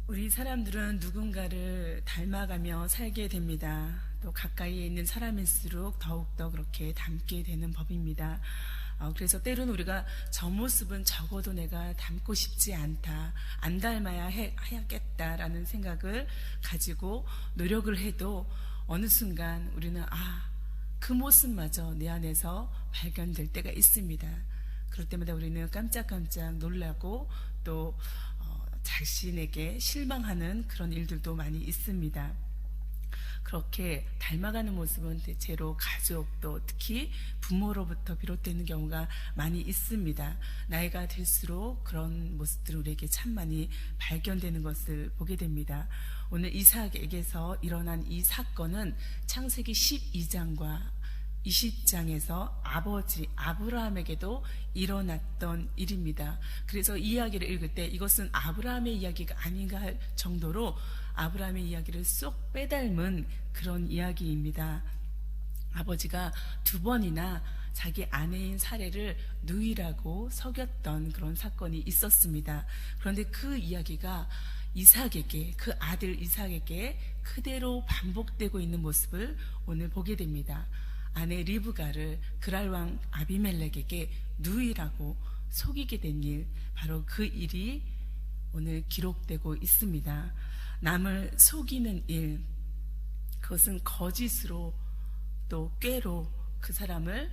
우리 사람들은 누군가를 닮아가며 살게 됩니다. 또 가까이에 있는 사람일수록 더욱더 그렇게 닮게 되는 법입니다. 그래서 때로는 우리가 저 모습은 적어도 내가 닮고 싶지 않다, 안 닮아야 해야겠다라는 생각을 가지고 노력을 해도 어느 순간 우리는 그 모습마저 내 안에서 발견될 때가 있습니다. 그럴 때마다 우리는 깜짝깜짝 놀라고 또 자신에게 실망하는 그런 일들도 많이 있습니다. 그렇게 닮아가는 모습은 대체로 가족 또 특히 부모로부터 비롯되는 경우가 많이 있습니다. 나이가 들수록 그런 모습들이 우리에게 참 많이 발견되는 것을 보게 됩니다. 오늘 이삭에게서 일어난 이 사건은 창세기 12장과 20장에서 아버지 아브라함에게도 일어났던 일입니다. 그래서 이 이야기를 읽을 때 이것은 아브라함의 이야기가 아닌가 할 정도로 아브라함의 이야기를 쏙 빼닮은 그런 이야기입니다. 아버지가 2번이나 자기 아내인 사례를 누이라고 속였던 그런 사건이 있었습니다. 그런데 그 이야기가 이삭에게, 그 아들 이삭에게 그대로 반복되고 있는 모습을 오늘 보게 됩니다. 아내 리브가를 그랄왕 아비멜렉에게 누이라고 속이게 된 일, 바로 그 일이 오늘 기록되고 있습니다. 남을 속이는 일, 그것은 거짓으로 또 꾀로 그 사람을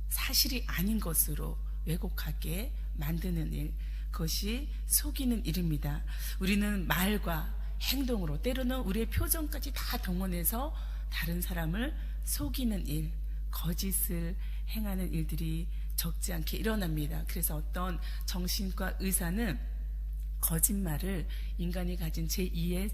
사실이 아닌 것으로 왜곡하게 만드는 일, 그것이 속이는 일입니다. 우리는 말과 행동으로, 때로는 우리의 표정까지 다 동원해서 다른 사람을 속이는 일, 거짓을 행하는 일들이 적지 않게 일어납니다. 그래서 어떤 정신과 의사는 거짓말을 인간이 가진 제2의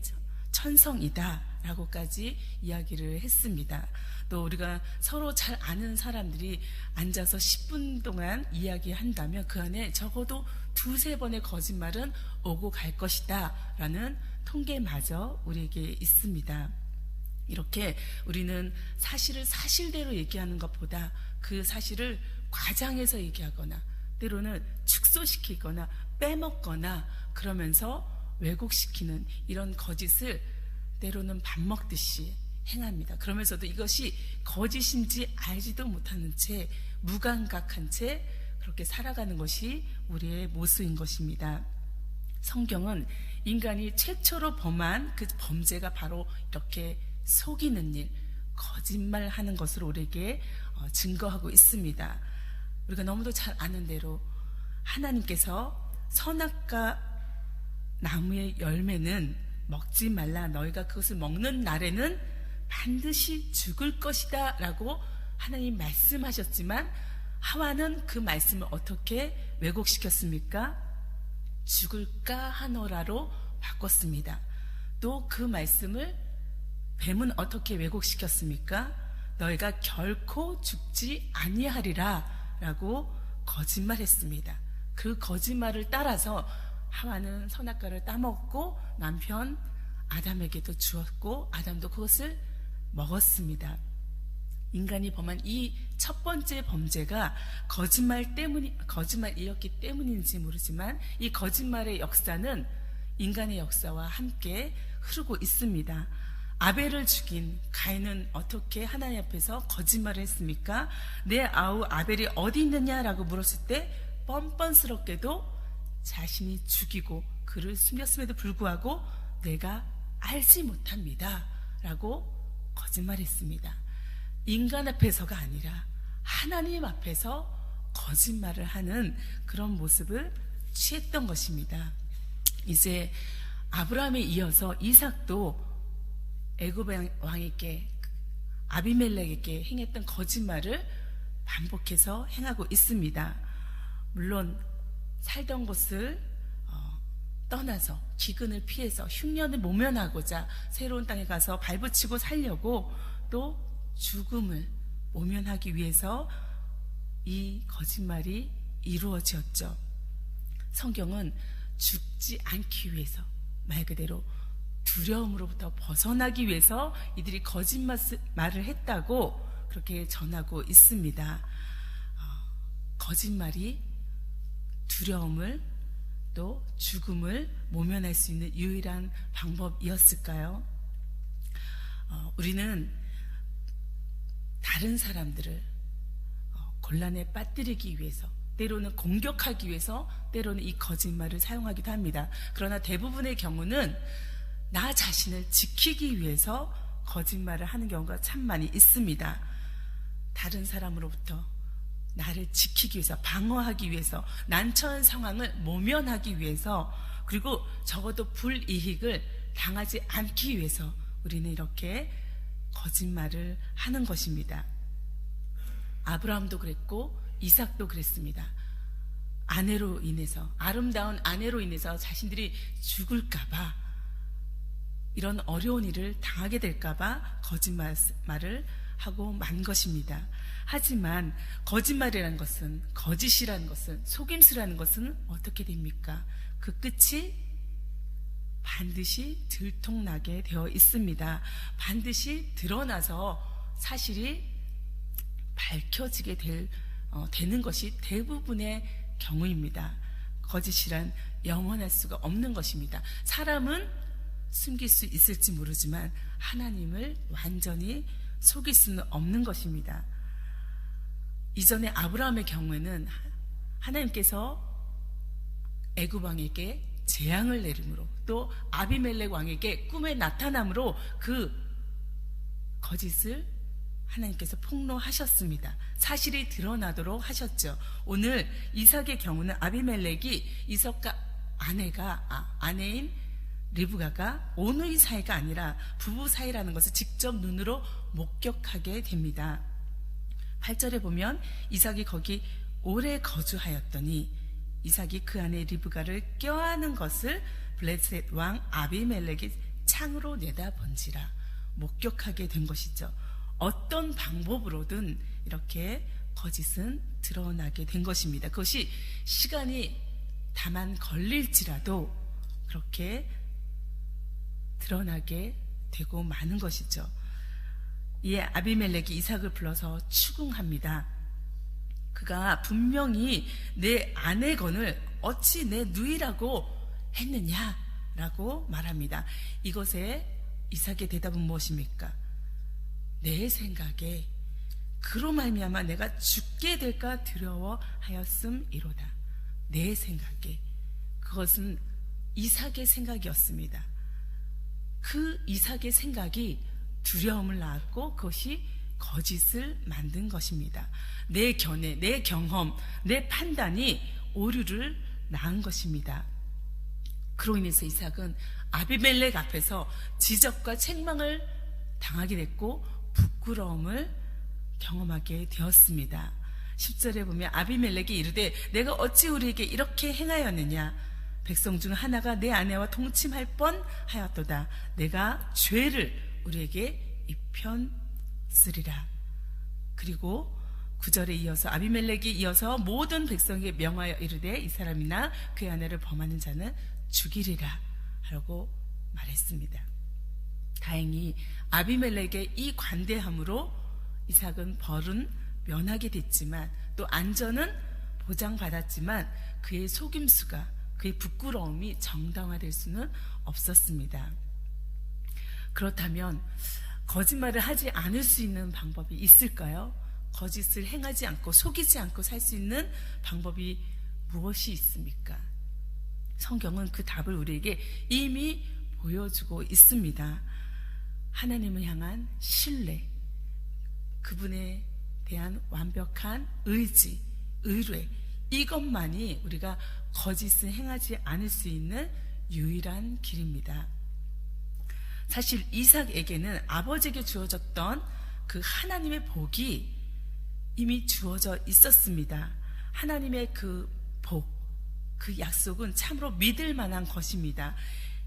천성이다 라고까지 이야기를 했습니다. 또 우리가 서로 잘 아는 사람들이 앉아서 10분 동안 이야기한다면 그 안에 적어도 2-3번의 거짓말은 오고 갈 것이다 라는 통계마저 우리에게 있습니다. 이렇게 우리는 사실을 사실대로 얘기하는 것보다 그 사실을 과장해서 얘기하거나 때로는 축소시키거나 빼먹거나 그러면서 왜곡시키는 이런 거짓을 때로는 밥 먹듯이 행합니다. 그러면서도 이것이 거짓인지 알지도 못하는 채 무감각한 채 그렇게 살아가는 것이 우리의 모습인 것입니다. 성경은 인간이 최초로 범한 그 범죄가 바로 이렇게 속이는 일, 거짓말하는 것으로 우리에게 증거하고 있습니다. 우리가 너무도 잘 아는 대로 하나님께서 선악과 나무의 열매는 먹지 말라, 너희가 그것을 먹는 날에는 반드시 죽을 것이다 라고 하나님 말씀하셨지만 하와는 그 말씀을 어떻게 왜곡시켰습니까? 죽을까 하노라로 바꿨습니다. 또 그 말씀을 뱀은 어떻게 왜곡시켰습니까? 너희가 결코 죽지 아니하리라 라고 거짓말했습니다. 그 거짓말을 따라서 하와는 선악과를 따먹고 남편 아담에게도 주었고 아담도 그것을 먹었습니다. 인간이 범한 이 첫 번째 범죄가 거짓말이었기 때문인지 모르지만 이 거짓말의 역사는 인간의 역사와 함께 흐르고 있습니다. 아벨을 죽인 가인은 어떻게 하나님 앞에서 거짓말을 했습니까? 내 아우 아벨이 어디 있느냐라고 물었을 때 뻔뻔스럽게도 자신이 죽이고 그를 숨겼음에도 불구하고 내가 알지 못합니다 라고 거짓말했습니다. 인간 앞에서가 아니라 하나님 앞에서 거짓말을 하는 그런 모습을 취했던 것입니다. 이제 아브라함에 이어서 이삭도 애굽 왕에게 아비멜렉에게 행했던 거짓말을 반복해서 행하고 있습니다. 물론 살던 곳을 떠나서 기근을 피해서 흉년을 모면하고자 새로운 땅에 가서 발붙이고 살려고 또 죽음을 모면하기 위해서 이 거짓말이 이루어졌죠. 성경은 죽지 않기 위해서, 말 그대로 두려움으로부터 벗어나기 위해서 이들이 거짓말을 했다고 그렇게 전하고 있습니다. 거짓말이 두려움을 또 죽음을 모면할 수 있는 유일한 방법이었을까요? 우리는 다른 사람들을 곤란에 빠뜨리기 위해서, 때로는 공격하기 위해서, 때로는 이 거짓말을 사용하기도 합니다. 그러나 대부분의 경우는 나 자신을 지키기 위해서 거짓말을 하는 경우가 참 많이 있습니다. 다른 사람으로부터 나를 지키기 위해서, 방어하기 위해서, 난처한 상황을 모면하기 위해서, 그리고 적어도 불이익을 당하지 않기 위해서 우리는 이렇게 거짓말을 하는 것입니다. 아브라함도 그랬고 이삭도 그랬습니다. 아내로 인해서, 아름다운 아내로 인해서 자신들이 죽을까봐, 이런 어려운 일을 당하게 될까봐 거짓말을 하고 만 것입니다. 하지만 거짓말이라는 것은, 거짓이라는 것은, 속임수라는 것은 어떻게 됩니까? 그 끝이 반드시 들통나게 되어 있습니다. 반드시 드러나서 사실이 밝혀지게 되는 것이 대부분의 경우입니다. 거짓이란 영원할 수가 없는 것입니다. 사람은 숨길 수 있을지 모르지만 하나님을 완전히 속일 수는 없는 것입니다. 이전에 아브라함의 경우에는 하나님께서 애굽 왕에게 재앙을 내림으로, 또 아비멜렉 왕에게 꿈에 나타남으로 그 거짓을 하나님께서 폭로하셨습니다. 사실이 드러나도록 하셨죠. 오늘 이삭의 경우는 아비멜렉이 이삭과 아내인 리브가가 온누이 사이가 아니라 부부 사이라는 것을 직접 눈으로 목격하게 됩니다. 8절에 보면 이삭이 거기 오래 거주하였더니 이삭이 그 아내 리브가를 껴안은 것을 블레셋 왕 아비멜렉이 창으로 내다본지라, 목격하게 된 것이죠. 어떤 방법으로든 이렇게 거짓은 드러나게 된 것입니다. 그것이 시간이 다만 걸릴지라도 그렇게 드러나게 되고 마는 것이죠. 이에 아비멜렉이 이삭을 불러서 추궁합니다. 그가 분명히 내 아내건을 어찌 내 누이라고 했느냐라고 말합니다. 이것에 이삭의 대답은 무엇입니까? 내 생각에 그로 말미암아 내가 죽게 될까 두려워하였음이로다. 내 생각에. 그것은 이삭의 생각이었습니다. 그 이삭의 생각이 두려움을 낳았고 그것이 거짓을 만든 것입니다. 내 견해, 내 경험, 내 판단이 오류를 낳은 것입니다. 그로 인해서 이삭은 아비멜렉 앞에서 지적과 책망을 당하게 됐고 부끄러움을 경험하게 되었습니다. 10절에 보면 아비멜렉이 이르되 내가 어찌 우리에게 이렇게 행하였느냐, 백성 중 하나가 내 아내와 동침할 뻔하였도다. 내가 죄를 우리에게 입혔으리라. 그리고 9절에 이어서 아비멜렉이 이어서 모든 백성에게 명하여 이르되 이 사람이나 그의 아내를 범하는 자는 죽이리라 하라고 말했습니다. 다행히 아비멜렉의 이 관대함으로 이삭은 벌은 면하게 됐지만, 또 안전은 보장받았지만 그의 속임수가, 그의 부끄러움이 정당화될 수는 없었습니다. 그렇다면 거짓말을 하지 않을 수 있는 방법이 있을까요? 거짓을 행하지 않고 속이지 않고 살 수 있는 방법이 무엇이 있습니까? 성경은 그 답을 우리에게 이미 보여주고 있습니다. 하나님을 향한 신뢰, 그분에 대한 완벽한 의지, 의뢰, 이것만이 우리가 거짓을 행하지 않을 수 있는 유일한 길입니다. 사실 이삭에게는 아버지에게 주어졌던 그 하나님의 복이 이미 주어져 있었습니다. 하나님의 그 복, 그 약속은 참으로 믿을 만한 것입니다.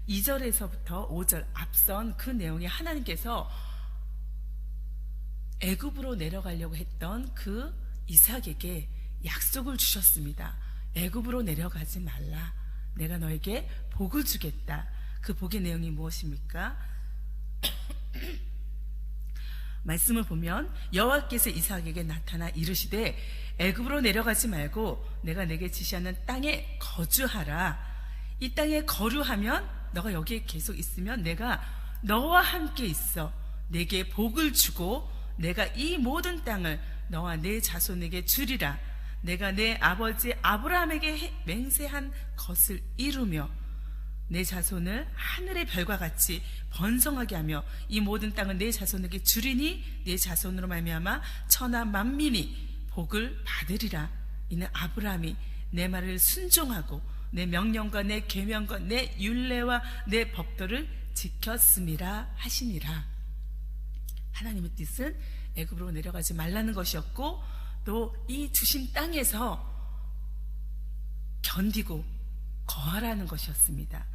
2절에서부터 5절 앞선 그 내용에 하나님께서 애굽으로 내려가려고 했던 그 이삭에게 약속을 주셨습니다. 애굽으로 내려가지 말라. 내가 너에게 복을 주겠다. 그 복의 내용이 무엇입니까? 말씀을 보면 여호와께서 이삭에게 나타나 이르시되 애굽으로 내려가지 말고 내가 내게 지시하는 땅에 거주하라. 이 땅에 거류하면 너가 여기에 계속 있으면 내가 너와 함께 있어 내게 복을 주고 내가 이 모든 땅을 너와 내 자손에게 주리라. 내가 내 아버지 아브라함에게 맹세한 것을 이루며 내 자손을 하늘의 별과 같이 번성하게 하며 이 모든 땅을 내 자손에게 주리니 내 자손으로 말미암아 천하 만민이 복을 받으리라. 이는 아브라함이 내 말을 순종하고 내 명령과 내 계명과 내 율례와 내 법도를 지켰음이라 하시니라. 하나님의 뜻은 애굽으로 내려가지 말라는 것이었고 또 이 주신 땅에서 견디고 거하라는 것이었습니다.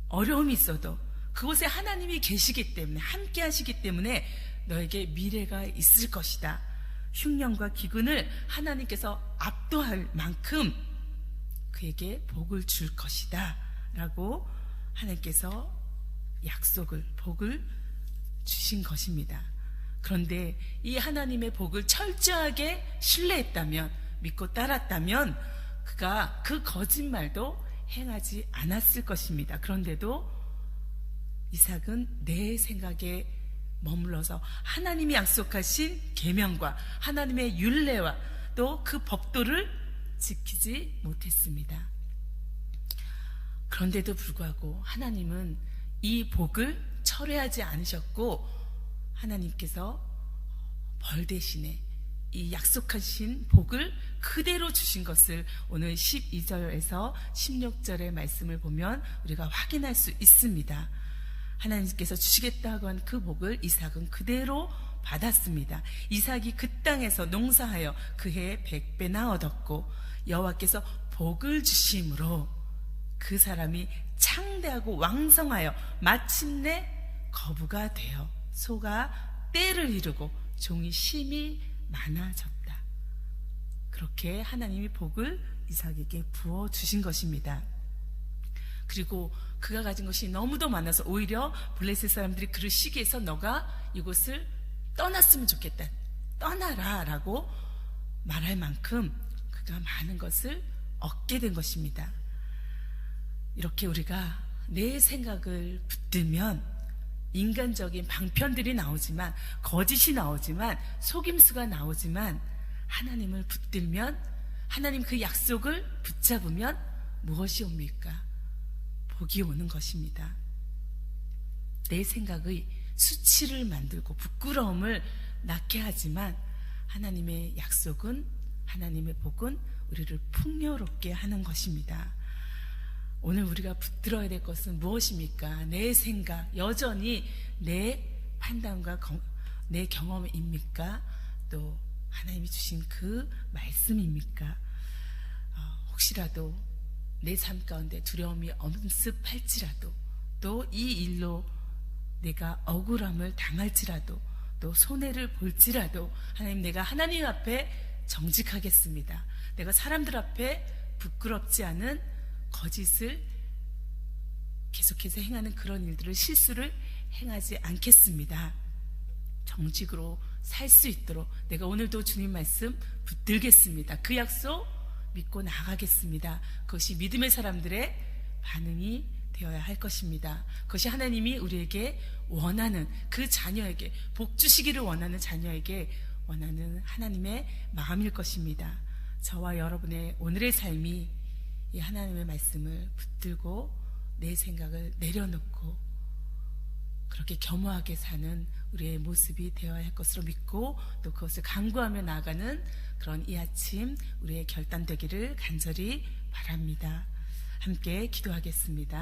어려움이 있어도 그곳에 하나님이 계시기 때문에 함께 하시기 때문에 너에게 미래가 있을 것이다. 흉년과 기근을 하나님께서 압도할 만큼 그에게 복을 줄 것이다 라고 하나님께서 약속을 복을 주신 것입니다. 그런데 이 하나님의 복을 철저하게 신뢰했다면 믿고 따랐다면 그가 그 거짓말도 행하지 않았을 것입니다. 그런데도 이삭은 내 생각에 머물러서 하나님이 약속하신 계명과 하나님의 율례와 또 그 법도를 지키지 못했습니다. 그런데도 불구하고 하나님은 이 복을 철회하지 않으셨고 하나님께서 벌 대신에 이 약속하신 복을 그대로 주신 것을 오늘 12절에서 16절의 말씀을 보면 우리가 확인할 수 있습니다. 하나님께서 주시겠다고 한 그 복을 이삭은 그대로 받았습니다. 이삭이 그 땅에서 농사하여 그 해에 100배나 얻었고 여호와께서 복을 주심으로 그 사람이 창대하고 왕성하여 마침내 거부가 되어 소가 떼를 이루고 종이 심이 많아졌다. 그렇게 하나님이 복을 이삭에게 부어주신 것입니다. 그리고 그가 가진 것이 너무도 많아서 오히려 블레셋 사람들이 그 시기에서 너가 이곳을 떠났으면 좋겠다. 떠나라 라고 말할 만큼 그가 많은 것을 얻게 된 것입니다. 이렇게 우리가 내 생각을 붙들면 인간적인 방편들이 나오지만 거짓이 나오지만 속임수가 나오지만 하나님을 붙들면 하나님 그 약속을 붙잡으면 무엇이 옵니까? 복이 오는 것입니다. 내 생각의 수치를 만들고 부끄러움을 낳게 하지만 하나님의 약속은 하나님의 복은 우리를 풍요롭게 하는 것입니다. 오늘 우리가 붙들어야 될 것은 무엇입니까? 내 생각, 여전히 내 판단과 내 경험입니까? 또 하나님이 주신 그 말씀입니까? 혹시라도 내 삶 가운데 두려움이 엄습할지라도 또 이 일로 내가 억울함을 당할지라도 또 손해를 볼지라도 하나님 내가 하나님 앞에 정직하겠습니다. 내가 사람들 앞에 부끄럽지 않은 거짓을 계속해서 행하는 그런 일들을 실수를 행하지 않겠습니다. 정직으로 살 수 있도록 내가 오늘도 주님 말씀 붙들겠습니다. 그 약속 믿고 나아가겠습니다. 그것이 믿음의 사람들의 반응이 되어야 할 것입니다. 그것이 하나님이 우리에게 원하는 그 자녀에게 복 주시기를 원하는 자녀에게 원하는 하나님의 마음일 것입니다. 저와 여러분의 오늘의 삶이 이 하나님의 말씀을 붙들고 내 생각을 내려놓고 그렇게 겸허하게 사는 우리의 모습이 되어야 할 것으로 믿고 또 그것을 강구하며 나아가는 그런 이 아침 우리의 결단되기를 간절히 바랍니다. 함께 기도하겠습니다.